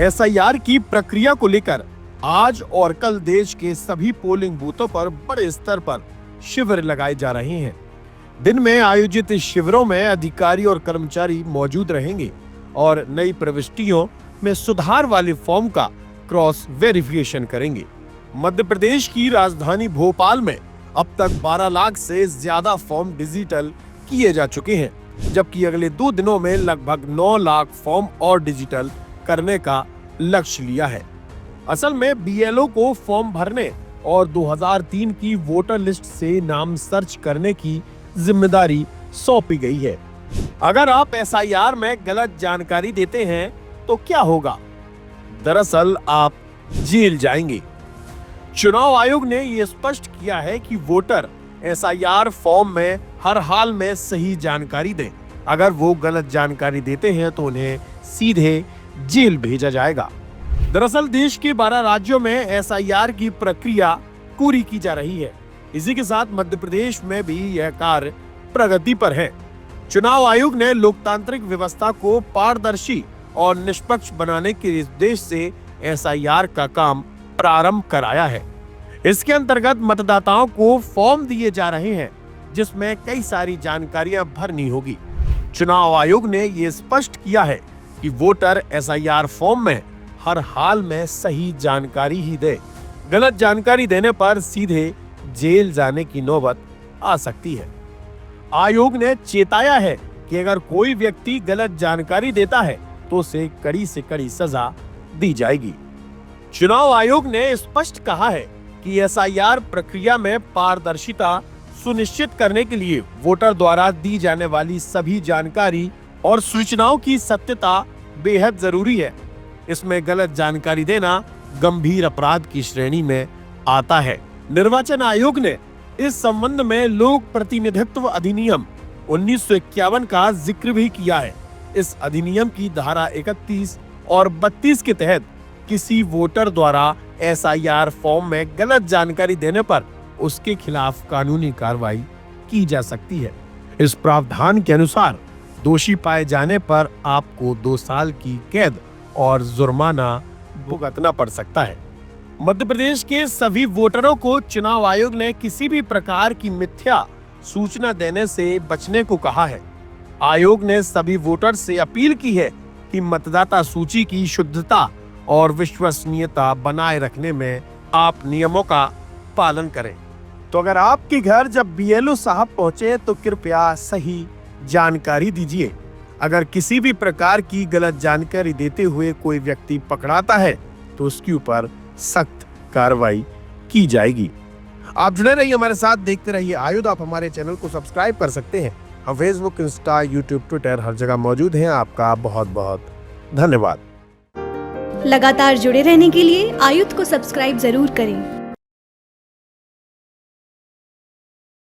SIR की प्रक्रिया को लेकर आज और कल देश के सभी पोलिंग बूथों पर बड़े स्तर पर शिविर लगाए जा रहे हैं। दिन में आयोजित इस शिविरों में अधिकारी और कर्मचारी मौजूद रहेंगे और नई प्रविष्टियों में सुधार वाले फॉर्म का क्रॉस वेरिफिकेशन करेंगे। मध्य प्रदेश की राजधानी भोपाल में अब तक 12 लाख से ज्यादा फॉर्म डिजिटल किए जा चुके हैं, जबकि अगले 2 दिनों में लगभग 9 लाख फॉर्म और डिजिटल करने का लक्ष्य लिया है। असल में बीएलओ को फॉर्म भरने और 2003 की वोटर लिस्ट से नाम सर्च करने की जिम्मेदारी सौंपी गई है। अगर आप एसआईआर में गलत जानकारी देते हैं तो क्या होगा? दरअसल आप जेल जाएंगे। चुनाव आयोग ने यह स्पष्ट किया है कि वोटर एसआईआर फॉर्म में हर हाल में सही जानकारी दें। अगर वो गलत जानकारी देते हैं तो उन्हें सीधे जेल भेजा जाएगा। दरअसल देश के 12 राज्यों में एसआईआर की प्रक्रिया पूरी की जा रही है। इसी के साथ मध्य प्रदेश में भी यह कार्य प्रगति पर है। चुनाव आयोग ने लोकतांत्रिक व्यवस्था को पारदर्शी और निष्पक्ष बनाने के उद्देश्य से एसआईआर का काम प्रारंभ कराया है। इसके अंतर्गत मतदाताओं को फॉर्म दिए जा रहे हैं, जिसमें कई सारी जानकारियां भरनी होगी। चुनाव आयोग ने ये स्पष्ट किया है कि वोटर एसआईआर फॉर्म में हर हाल में सही जानकारी ही दे। गलत जानकारी देने पर सीधे जेल जाने की नौबत आ सकती है। आयोग ने चेताया है कि अगर कोई व्यक्ति गलत जानकारी देता है तो उसे कड़ी से कड़ी सजा दी जाएगी। चुनाव आयोग ने स्पष्ट कहा है कि एसआईआर प्रक्रिया में पारदर्शिता सुनिश्चित करने के लिए वोटर द्वारा दी जाने वाली सभी जानकारी और सूचनाओं की सत्यता बेहद जरूरी है। इसमें गलत जानकारी देना गंभीर अपराध की श्रेणी में आता है। निर्वाचन आयोग ने इस संबंध में लोक प्रतिनिधित्व अधिनियम 1951 का जिक्र भी किया है। इस अधिनियम की धारा 31 और 32 के तहत किसी वोटर द्वारा एसआईआर फॉर्म में गलत जानकारी देने पर उसके खिलाफ कानूनी कार्रवाई की जा सकती है। इस प्रावधान के अनुसार दोषी पाए जाने पर आपको 2 साल की कैद और जुर्माना भुगतना पड़ सकता है। मध्य प्रदेश के सभी वोटरों को चुनाव आयोग ने किसी भी प्रकार की मिथ्या सूचना देने से बचने को कहा है। आयोग ने सभी वोटर से अपील की है कि मतदाता सूची की शुद्धता और विश्वसनीयता बनाए रखने में आप नियमों का पालन करें। तो अगर आपके घर जब बीएलओ साहब पहुंचे तो कृपया सही जानकारी दीजिए। अगर किसी भी प्रकार की गलत जानकारी देते हुए कोई व्यक्ति पकड़ाता है तो उसके ऊपर सख्त कार्रवाई की जाएगी। आप जुड़े रहिए हमारे साथ, देखते रहिए आयुध। आप हमारे चैनल को सब्सक्राइब कर सकते हैं। हम फेसबुक, इंस्टा, यूट्यूब, ट्विटर हर जगह मौजूद हैं। आपका बहुत बहुत धन्यवाद। लगातार जुड़े रहने के लिए आयुध को सब्सक्राइब जरूर करें।